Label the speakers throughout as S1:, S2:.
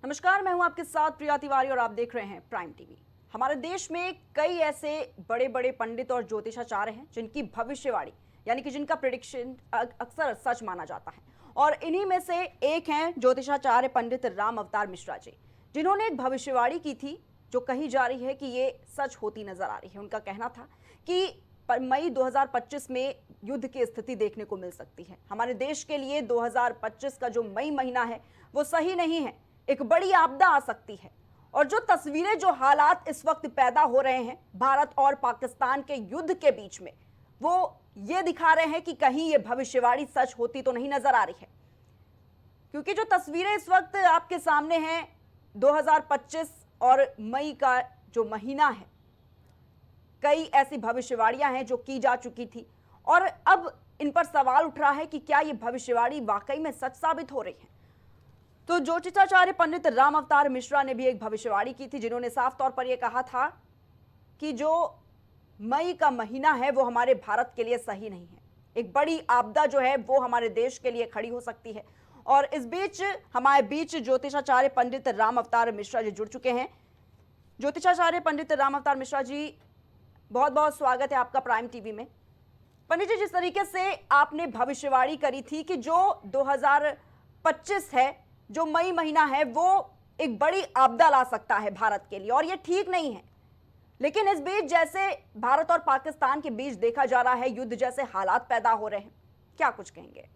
S1: नमस्कार, मैं हूं आपके साथ प्रिया तिवारी और आप देख रहे हैं प्राइम टीवी। हमारे देश में कई ऐसे बड़े बड़े पंडित और ज्योतिषाचार्य हैं जिनकी भविष्यवाणी यानी कि जिनका प्रिडिक्शन अक्सर सच माना जाता है। और इन्हीं में से एक हैं ज्योतिषाचार्य पंडित राम अवतार मिश्रा जी, जिन्होंने एक भविष्यवाणी की थी जो कही जा रही है कि ये सच होती नजर आ रही है। उनका कहना था कि मई 2025 में युद्ध की स्थिति देखने को मिल सकती है। हमारे देश के लिए 2025 का जो मई महीना है वो सही नहीं है, एक बड़ी आपदा आ सकती है। और जो तस्वीरें, जो हालात इस वक्त पैदा हो रहे हैं भारत और पाकिस्तान के युद्ध के बीच में, वो ये दिखा रहे हैं कि कहीं ये भविष्यवाणी सच होती तो नहीं नजर आ रही है। क्योंकि जो तस्वीरें इस वक्त आपके सामने हैं 2025 और मई का जो महीना है, कई ऐसी भविष्यवाणियां हैं जो की जा चुकी थी और अब इन पर सवाल उठ रहा है कि क्या ये भविष्यवाणी वाकई में सच साबित हो रही है। तो ज्योतिषाचार्य पंडित राम अवतार मिश्रा ने भी एक भविष्यवाणी की थी, जिन्होंने साफ तौर पर यह कहा था कि जो मई का महीना है वो हमारे भारत के लिए सही नहीं है। एक बड़ी आपदा जो है वो हमारे देश के लिए खड़ी हो सकती है। और इस बीच हमारे बीच ज्योतिषाचार्य पंडित राम अवतार मिश्रा जी जुड़ चुके हैं। ज्योतिषाचार्य पंडित राम अवतार मिश्रा जी, बहुत बहुत स्वागत है आपका प्राइम टीवी में। पंडित जी, जिस तरीके से आपने भविष्यवाणी करी थी कि जो 2025 है, जो मई महीना है, वो एक बड़ी आपदा ला सकता है भारत के लिए और ये ठीक नहीं है, लेकिन इस बीच जैसे भारत और पाकिस्तान के बीच देखा जा रहा है युद्ध जैसे हालात पैदा हो रहे हैं, क्या कुछ कहेंगे?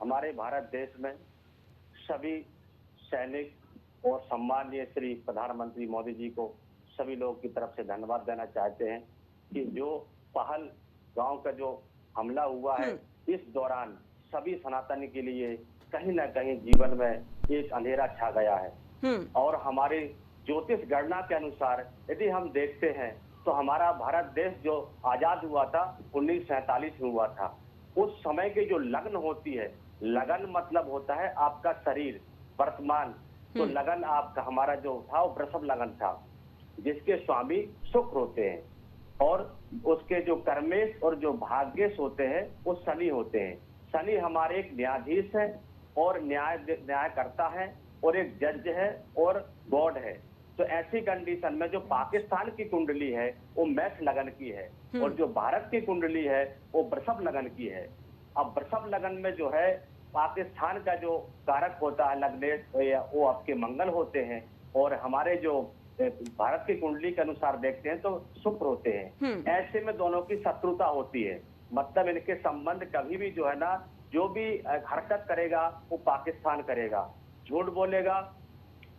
S2: हमारे भारत देश में सभी सैनिक और सम्माननीय श्री प्रधानमंत्री मोदी जी को सभी लोगों की तरफ से धन्यवाद देना चाहते हैं कि जो पहल गांव का जो हमला हुआ है, इस दौरान सभी सनातनी के लिए कहीं ना कहीं जीवन में एक अंधेरा छा गया है। और हमारे ज्योतिष गणना के अनुसार यदि हम देखते हैं तो हमारा भारत देश जो आजाद हुआ था 1947 में हुआ था। उस समय के जो लग्न होती है, लगन मतलब होता है आपका शरीर वर्तमान, तो लगन आपका हमारा जो था वो वृषभ लगन था, जिसके स्वामी शुक्र होते हैं और उसके जो कर्मेश और जो भाग्येश होते हैं वो शनि होते हैं। शनि हमारे एक न्यायाधीश है और न्याय करता है और एक जज है और गॉड है। तो ऐसी कंडीशन में जो पाकिस्तान की कुंडली है वो मेष लगन की है और जो भारत की कुंडली है वो वृषभ लगन की है। अब वृषभ लगन में जो है पाकिस्तान का जो कारक होता है लग्नेश, वो आपके मंगल होते हैं और हमारे जो भारत की कुंडली के अनुसार देखते हैं तो शुक्र होते हैं। ऐसे में दोनों की शत्रुता होती है, मतलब इनके संबंध कभी भी जो है ना, जो भी हरकत करेगा वो पाकिस्तान करेगा, झूठ बोलेगा,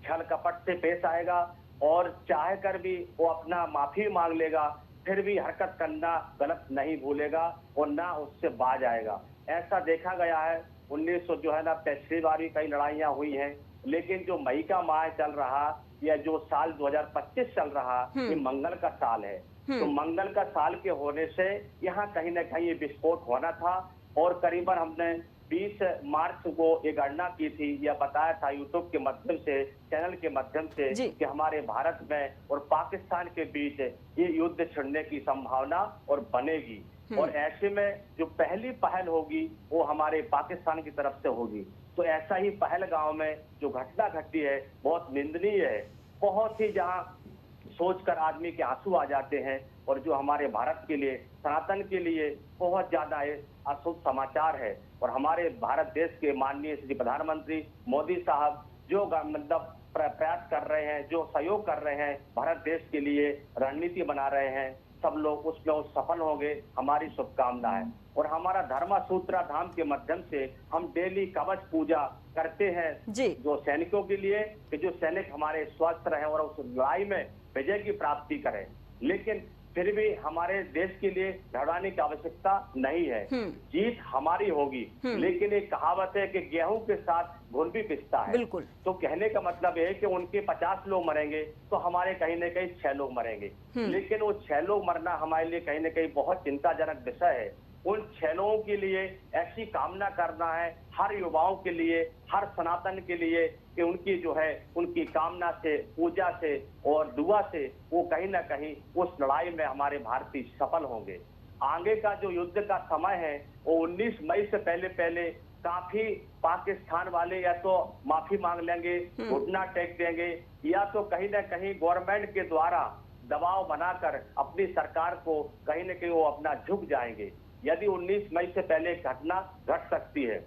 S2: छल कपट से पेश आएगा और चाहे कर भी वो अपना माफी मांग लेगा, फिर भी हरकत करना गलत नहीं भूलेगा और ना उससे बाज आएगा। ऐसा देखा गया है 1900 जो है ना, पिछली बार भी कई लड़ाइयां हुई हैं, लेकिन जो मई का माह चल रहा या जो साल 2025 चल रहा, ये मंगल का साल है। तो मंगल का साल के होने से यहाँ कहीं ना कहीं ये विस्फोट होना था और करीबन हमने 20 मार्च को ये गणना की थी, यह बताया था यूट्यूब के माध्यम से, चैनल के माध्यम से कि हमारे भारत में और पाकिस्तान के बीच ये युद्ध छिड़ने की संभावना और बनेगी। और ऐसे में जो पहली पहल होगी वो हमारे पाकिस्तान की तरफ से होगी। तो ऐसा ही पहलगांव में जो घटना घटी है बहुत निंदनीय है, बहुत ही जहां सोचकर आदमी के आंसू आ जाते हैं और जो हमारे भारत के लिए, सनातन के लिए बहुत ज्यादा अशुभ समाचार है। और हमारे भारत देश के माननीय श्री प्रधानमंत्री मोदी साहब जो मतलब प्रयास कर रहे हैं, जो सहयोग कर रहे हैं, भारत देश के लिए रणनीति बना रहे हैं, सब लोग उसमें सफल होंगे, हमारी शुभकामना है। और हमारा धर्मा सूत्रा धाम के माध्यम से हम डेली कवच पूजा करते हैं जो सैनिकों के लिए, कि जो सैनिक हमारे स्वस्थ रहे और उस लड़ाई में विजय की प्राप्ति करें। लेकिन फिर भी हमारे देश के लिए घबराने की आवश्यकता नहीं है, जीत हमारी होगी। लेकिन एक कहावत है कि गेहूं के साथ घुन भी पिसता है। तो कहने का मतलब है कि उनके 50 लोग मरेंगे तो हमारे कहीं न कहीं 6 लोग मरेंगे, लेकिन वो 6 लोग मरना हमारे लिए कहीं न कहीं बहुत चिंताजनक विषय है। उन 6 लोगों के लिए ऐसी कामना करना है, हर युवाओं के लिए, हर सनातन के लिए, कि उनकी जो है उनकी कामना से, पूजा से और दुआ से वो कहीं ना कहीं उस लड़ाई में हमारे भारतीय सफल होंगे। आगे का जो युद्ध का समय है वो 19 मई से पहले पहले काफी पाकिस्तान वाले या तो माफी मांग लेंगे, घुटना टेक देंगे, या तो कहीं ना कहीं गवर्नमेंट के द्वारा दबाव बनाकर अपनी सरकार को कहीं ना कहीं वो अपना झुक जाएंगे। यदि 19 मई से पहले घटना घट सकती है,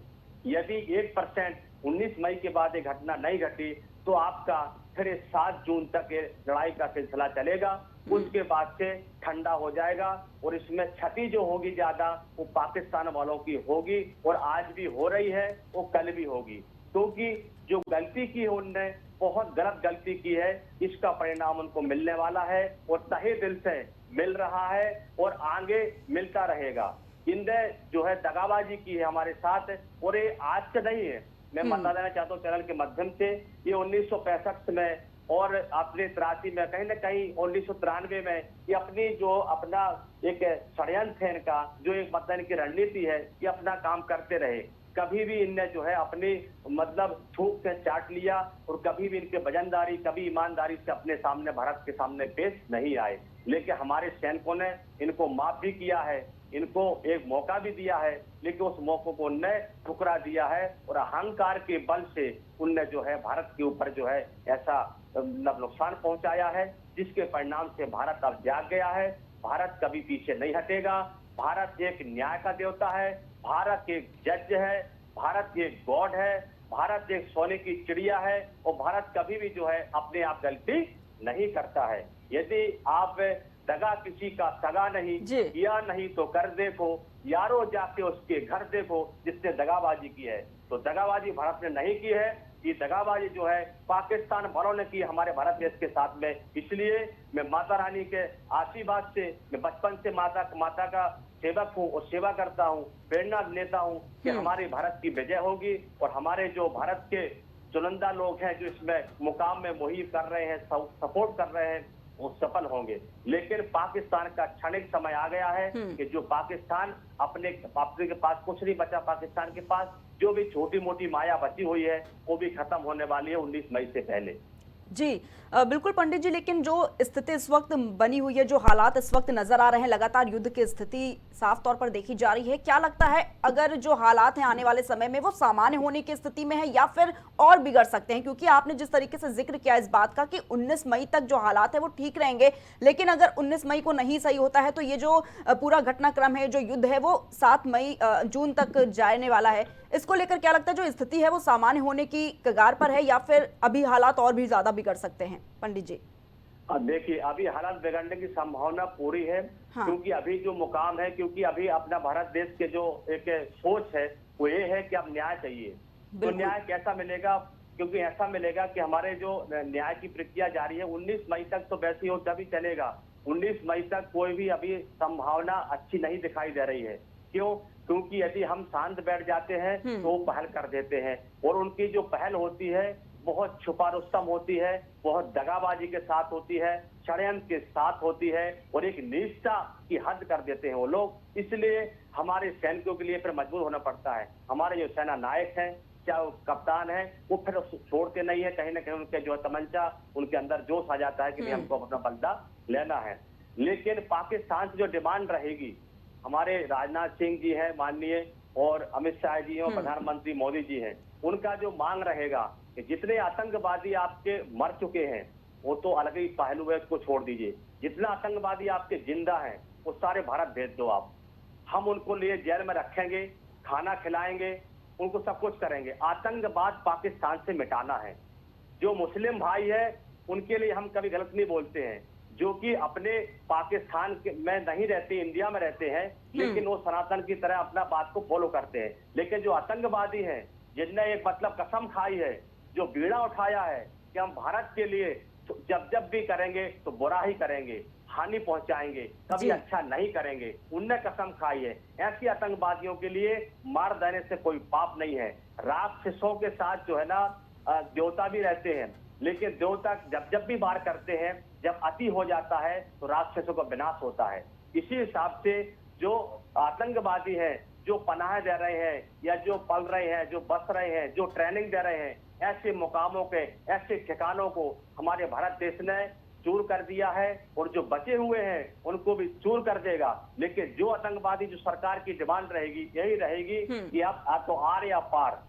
S2: यदि 1% 19 मई के बाद ये घटना नहीं घटी तो आपका फिर 7 जून तक ये लड़ाई का सिलसिला चलेगा। उसके बाद से ठंडा हो जाएगा और इसमें क्षति जो होगी ज्यादा वो पाकिस्तान वालों की होगी, और आज भी हो रही है, वो कल भी होगी, क्योंकि जो गलती की है उनने बहुत गलत गलती की है। इसका परिणाम उनको मिलने वाला है और तहे दिल से मिल रहा है और आगे मिलता रहेगा। इनने जो है दगाबाजी की है हमारे साथ, और ये आज से नहीं है। मैं बता देना चाहता हूँ चैनल के माध्यम से, ये 1965 में और अपने 83 में, कहीं ना कहीं 1993 में ये अपनी जो अपना एक षड्यंत्र है इनका, जो एक मतलब की रणनीति है, ये अपना काम करते रहे। कभी भी इनने जो है अपनी मतलब थूक से चाट लिया और कभी भी इनके वजनदारी, कभी ईमानदारी से अपने सामने भारत के सामने पेश नहीं आए। लेकिन हमारे सैनिकों ने इनको माफ भी किया है, इनको एक मौका भी दिया है, लेकिन उस मौके को उनने ठुकरा दिया है और अहंकार के बल से उनने जो है भारत के ऊपर जो है ऐसा नुकसान पहुंचाया है, जिसके परिणाम से भारत अब जाग गया है। भारत कभी पीछे नहीं हटेगा। भारत एक न्याय का देवता है, भारत एक जज है, भारत एक गॉड है, भारत एक सोने की चिड़िया है, और भारत कभी भी जो है अपने आप गलती नहीं करता है। यदि आप दगा किसी का सगा नहीं किया नहीं तो कर देखो, यारो जाके उसके घर देखो जिसने दगाबाजी की है। तो दगाबाजी भारत ने नहीं की है, ये दगाबाजी जो है पाकिस्तान वालों ने की हमारे भारत देश के साथ में। इसलिए मैं माता रानी के आशीर्वाद से, मैं बचपन से माता का सेवक हूँ और सेवा करता हूँ, प्रेरणा लेता हूँ कि हमारे भारत की विजय होगी और हमारे जो भारत के चुनिंदा लोग हैं जो इसमें मुकाम में मुहिम कर रहे हैं, सपोर्ट कर रहे हैं, वो सफल होंगे। लेकिन पाकिस्तान का क्षणिक समय आ गया है कि जो पाकिस्तान अपने के पास कुछ नहीं बचा, पाकिस्तान के पास जो भी छोटी मोटी माया बची हुई है वो भी खत्म होने वाली है 19 मई से पहले।
S1: जी बिल्कुल पंडित जी, लेकिन जो स्थिति इस वक्त बनी हुई है, जो हालात इस वक्त नजर आ रहे हैं, लगातार युद्ध की स्थिति साफ तौर पर देखी जा रही है, क्या लगता है अगर जो हालात हैं आने वाले समय में वो सामान्य होने की स्थिति में है या फिर और बिगड़ सकते हैं? क्योंकि आपने जिस तरीके से जिक्र किया इस बात का कि 19 मई तक जो हालात है वो ठीक रहेंगे, लेकिन अगर 19 मई को नहीं सही होता है तो ये जो पूरा घटनाक्रम है, जो युद्ध है वो 7 जून तक जाने वाला है। इसको लेकर क्या लगता है जो स्थिति है वो सामान्य होने की कगार पर है या फिर अभी हालात और भी ज्यादा बिगड़ सकते हैं? पंडित जी
S2: देखिए, अभी हालात बिगड़ने की संभावना पूरी है। हाँ। क्योंकि अभी जो मुकाम है, क्योंकि अभी अपना भारत देश के जो एक सोच है वो ये है कि अब न्याय चाहिए। तो न्याय कैसा मिलेगा? क्योंकि ऐसा मिलेगा कि हमारे जो न्याय की प्रक्रिया जारी है 19 मई तक तो वैसे ही हो तभी चलेगा। 19 मई तक कोई भी अभी संभावना अच्छी नहीं दिखाई दे रही है। क्यों? क्योंकि यदि हम शांत बैठ जाते हैं तो वो पहल कर देते हैं, और उनकी जो पहल होती है बहुत छुपा रुस्तम होती है, बहुत दगाबाजी के साथ होती है, षड्यंत्र के साथ होती है, और एक निष्ठा की हद कर देते हैं वो लोग। इसलिए हमारे सैनिकों के लिए फिर मजबूर होना पड़ता है। हमारे जो सेना नायक हैं, चाहे वो कप्तान है, वो फिर छोड़ते नहीं है। कहीं ना कहीं उनके जो तमंचा, उनके अंदर जोश आ जाता है कि नहीं हमको अपना बदला लेना है। लेकिन पाकिस्तान से जो डिमांड रहेगी, हमारे राजनाथ सिंह जी हैं माननीय, और अमित शाह जी हैं, और प्रधानमंत्री मोदी जी हैं, उनका जो मांग रहेगा कि जितने आतंकवादी आपके मर चुके हैं वो तो अलग ही पहलू है, उसको छोड़ दीजिए। जितना आतंकवादी आपके जिंदा हैं वो सारे भारत भेज दो आप, हम उनको लिए जेल में रखेंगे, खाना खिलाएंगे, उनको सब कुछ करेंगे। आतंकवाद पाकिस्तान से मिटाना है। जो मुस्लिम भाई है उनके लिए हम कभी गलत नहीं बोलते हैं, जो कि अपने पाकिस्तान में नहीं रहते, इंडिया में रहते हैं, लेकिन वो सनातन की तरह अपना बात को फॉलो करते हैं। लेकिन जो आतंकवादी हैं, जिनने एक मतलब कसम खाई है, जो बीड़ा उठाया है कि हम भारत के लिए जब भी करेंगे तो बुरा ही करेंगे, हानि पहुंचाएंगे, कभी अच्छा नहीं करेंगे, उनने कसम खाई है। ऐसी आतंकवादियों के लिए मार देने से कोई पाप नहीं है। राक्षसों के साथ जो है ना देवता भी रहते हैं, लेकिन देवता जब भी वार करते हैं, जब अति हो जाता है तो राक्षसों का विनाश होता है। इसी हिसाब से जो आतंकवादी हैं, जो पनाह दे रहे हैं या जो पल रहे हैं, जो बस रहे हैं, जो ट्रेनिंग दे रहे हैं, ऐसे मुकामों के, ऐसे ठिकानों को हमारे भारत देश ने चूर कर दिया है और जो बचे हुए हैं उनको भी चूर कर देगा। लेकिन जो आतंकवादी, जो सरकार की डिमांड रहेगी यही रहेगी कि आप तो आर या पार,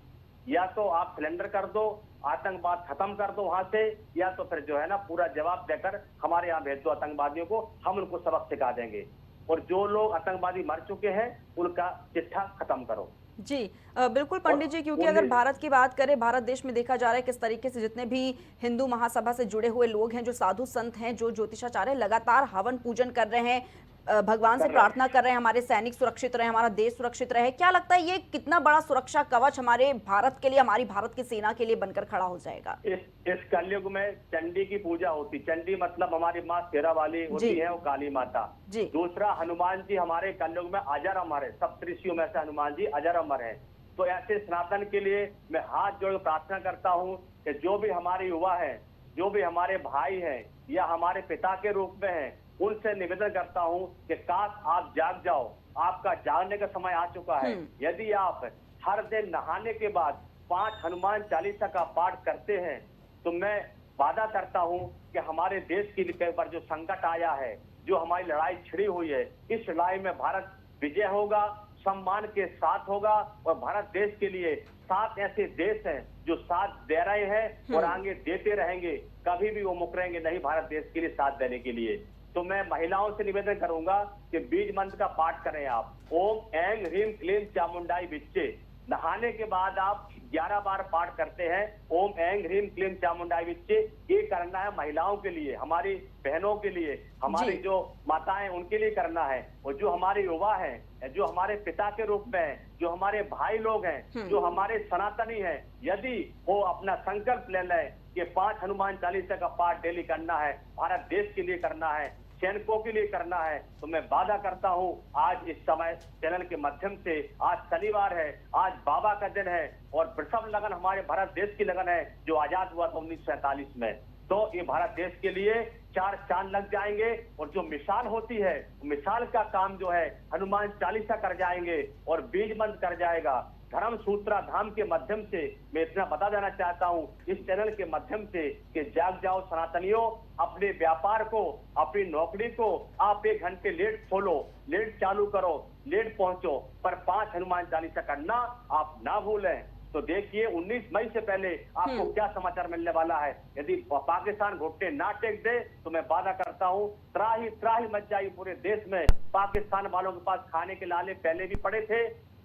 S2: या तो आप सिलेंडर कर दो, आतंकवाद खत्म कर दो वहां से, या तो फिर जो है ना पूरा जवाब देकर हमारे यहाँ भेज दो आतंकवादियों को, हम उनको सबक सिखा देंगे। और जो लोग आतंकवादी मर चुके हैं उनका चिट्ठा खत्म करो।
S1: जी बिल्कुल पंडित जी, क्योंकि अगर भारत की बात करें, भारत देश में देखा जा रहा है किस तरीके से जितने भी हिंदू महासभा से जुड़े हुए लोग हैं, जो साधु संत हैं, जो ज्योतिषाचार्य लगातार हवन पूजन कर रहे हैं, भगवान से प्रार्थना कर रहे हैं हमारे सैनिक सुरक्षित रहे, हमारा देश सुरक्षित रहे। क्या लगता है ये कितना बड़ा सुरक्षा कवच हमारे भारत के लिए, हमारी भारत की सेना के लिए बनकर खड़ा हो जाएगा?
S2: इस कलयुग में चंडी की पूजा होती, चंडी मतलब हमारी माँ शेरा वाली होती है, वो काली माता। दूसरा, हनुमान जी हमारे कलयुग में अजर अमर है, सप्तऋषियों में से हनुमान जी अजर अमर है। तो ऐसे सनातन के लिए मैं हाथ जोड़ प्रार्थना करता हूँ कि जो भी हमारे युवा हैं, जो भी हमारे भाई हैं या हमारे पिता के रूप में हैं, उनसे निवेदन करता हूं कि काश आप जाग जाओ, आपका जागने का समय आ चुका है। यदि आप हर दिन नहाने के बाद 5 हनुमान चालीसा का पाठ करते हैं तो मैं वादा करता हूं कि हमारे देश के ऊपर जो संकट आया है, जो हमारी लड़ाई छिड़ी हुई है, इस लड़ाई में भारत विजय होगा, सम्मान के साथ होगा। और भारत देश के लिए 7 ऐसे देश हैं जो साथ दे रहे हैं और आगे देते रहेंगे, कभी भी वो मुकरेंगे नहीं भारत देश के लिए साथ देने के लिए। तो मैं महिलाओं से निवेदन करूंगा कि बीज मंत्र का पाठ करें आप, ओम ऐं ह्रीं क्लीं चामुंडाई विच्चे। नहाने के बाद आप 11 बार पाठ करते हैं, ओम ऐं ह्रीं क्लीं चामुंडाई विच्चे। ये करना है महिलाओं के लिए, हमारी बहनों के लिए, हमारी जो माताएं उनके लिए करना है। और जो हमारे युवा हैं, जो हमारे पिता के रूप में हैं, जो हमारे भाई लोग हैं, जो हमारे सनातनी हैं, यदि वो अपना संकल्प ले लें कि 5 हनुमान चालीसा का पाठ डेली करना है, भारत देश के लिए करना है, सैनिकों के लिए करना है, तो मैं वादा करता हूं आज इस समय चैनल के माध्यम से, आज शनिवार है, आज बाबा का दिन है और वृषभ लगन हमारे भारत देश की लगन है जो आजाद हुआ था 1947 में। तो ये भारत देश के लिए 4 चांद लग जाएंगे और जो मिसाल होती है, मिसाल का काम जो है हनुमान चालीसा कर जाएंगे और बीज मंत्र कर जाएगा। धर्म सूत्रा धाम के माध्यम से मैं इतना बता देना चाहता हूं इस चैनल के माध्यम से कि जाग जाओ सनातनियों, अपने व्यापार को, अपनी नौकरी को आप 1 घंटे लेट खोलो, लेट चालू करो, लेट पहुंचो, पर 5 हनुमान चालीसा करना आप ना भूलें। तो देखिए 19 मई से पहले आपको क्या समाचार मिलने वाला है। यदि पाकिस्तान घुटने ना टेक दे तो मैं वादा करता हूं त्राही मच जाएगी पूरे देश में। पाकिस्तान वालों के पास खाने के लाले पहले भी पड़े थे,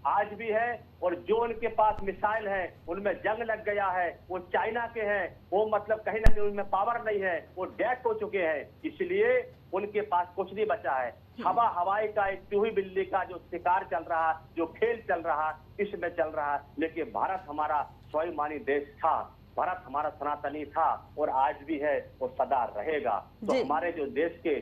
S2: आज भी है, और जो उनके पास मिसाइल है उनमें जंग लग गया है, वो चाइना के हैं, वो मतलब कहीं ना कहीं उनमें पावर नहीं है, वो डेड हो चुके हैं, इसलिए उनके पास कुछ नहीं बचा है। हवाई का एक चूही बिल्ली का जो शिकार चल रहा, जो खेल चल रहा, इसमें चल रहा। लेकिन भारत हमारा स्वाभिमानी देश था, भारत हमारा सनातनी था और आज भी है और सदा रहेगा। तो हमारे जो देश के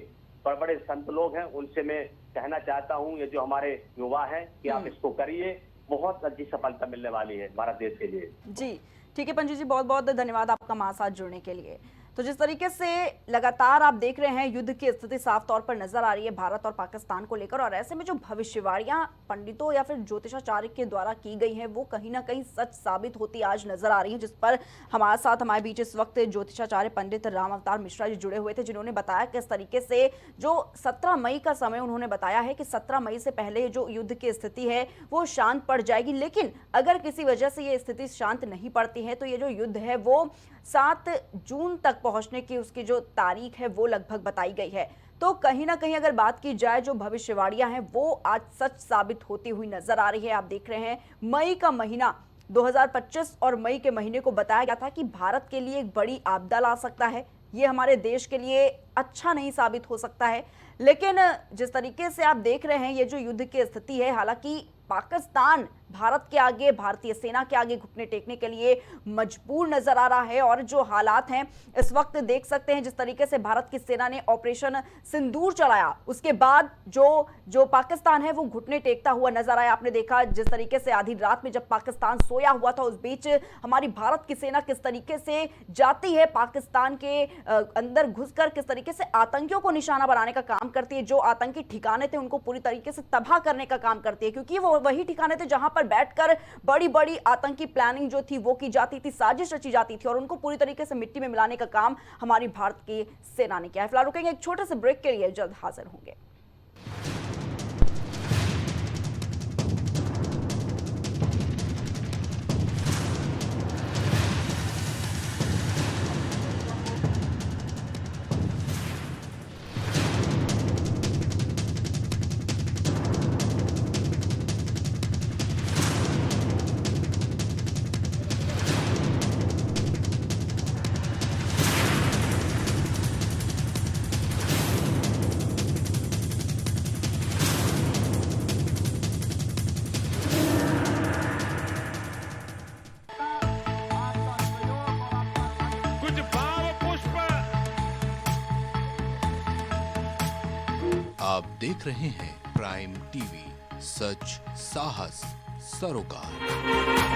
S2: बड़े बड़े संत लोग हैं उनसे मैं कहना चाहता हूं, ये जो हमारे युवा हैं कि आप इसको करिए, बहुत अच्छी सफलता मिलने वाली है भारत देश के लिए।
S1: जी ठीक है पंडित जी, बहुत बहुत धन्यवाद आपका हमारे साथ जुड़ने के लिए। तो जिस तरीके से लगातार आप देख रहे हैं युद्ध की स्थिति साफ तौर पर नजर आ रही है भारत और पाकिस्तान को लेकर, और ऐसे में जो भविष्यवाणियां पंडितों या फिर ज्योतिषाचार्य के द्वारा की गई हैं वो कहीं ना कहीं सच साबित होती आज नजर आ रही है, जिस पर हमारे साथ हमारे बीच इस वक्त ज्योतिषाचार्य पंडित राम अवतार मिश्रा जी जुड़े हुए थे, जिन्होंने बताया किस तरीके से जो 17 मई का समय उन्होंने बताया है कि 17 मई से पहले जो युद्ध की स्थिति है वो शांत पड़ जाएगी। लेकिन अगर किसी वजह से ये स्थिति शांत नहीं पड़ती है तो ये जो युद्ध है वो 7 जून तक पहुंचने की उसकी जो तारीख है वो लगभग बताई गई है। तो कहीं ना कहीं अगर बात की जाए, जो भविष्यवाणियां हैं वो आज सच साबित होती हुई नजर आ रही है। आप देख रहे हैं मई का महीना 2025 और मई के महीने को बताया गया था कि भारत के लिए एक बड़ी आपदा ला सकता है, ये हमारे देश के लिए अच्छा नहीं साबित हो सकता है। लेकिन जिस तरीके से आप देख रहे हैं ये जो युद्ध की स्थिति है, हालांकि पाकिस्तान भारत के आगे, भारतीय सेना के आगे घुटने टेकने के लिए मजबूर नजर आ रहा है। और जो हालात हैं इस वक्त देख सकते हैं, जिस तरीके से भारत की सेना ने ऑपरेशन सिंदूर चलाया, उसके बाद जो पाकिस्तान है वो घुटने टेकता हुआ नजर आया। आपने देखा जिस तरीके से आधी रात में जब पाकिस्तान सोया हुआ था, उस बीच हमारी भारत की सेना किस तरीके से जाती है पाकिस्तान के अंदर घुसकर, किस तरीके से आतंकियों को निशाना बनाने का काम करती है, जो आतंकी ठिकाने थे उनको पूरी तरीके से तबाह करने का काम करती है, क्योंकि वो वही ठिकाने थे जहां पर बैठकर बड़ी बड़ी आतंकी प्लानिंग जो थी वो की जाती थी, साजिश रची जाती थी और उनको पूरी तरीके से मिट्टी में मिलाने का काम हमारी भारत की सेना ने किया है। फिलहाल रुकेंगे एक छोटे से ब्रेक के लिए, जल्द हाजिर होंगे।
S3: कुछ भाव पुष्प।
S4: आप देख रहे हैं प्राइम टीवी, सच साहस सरोकार।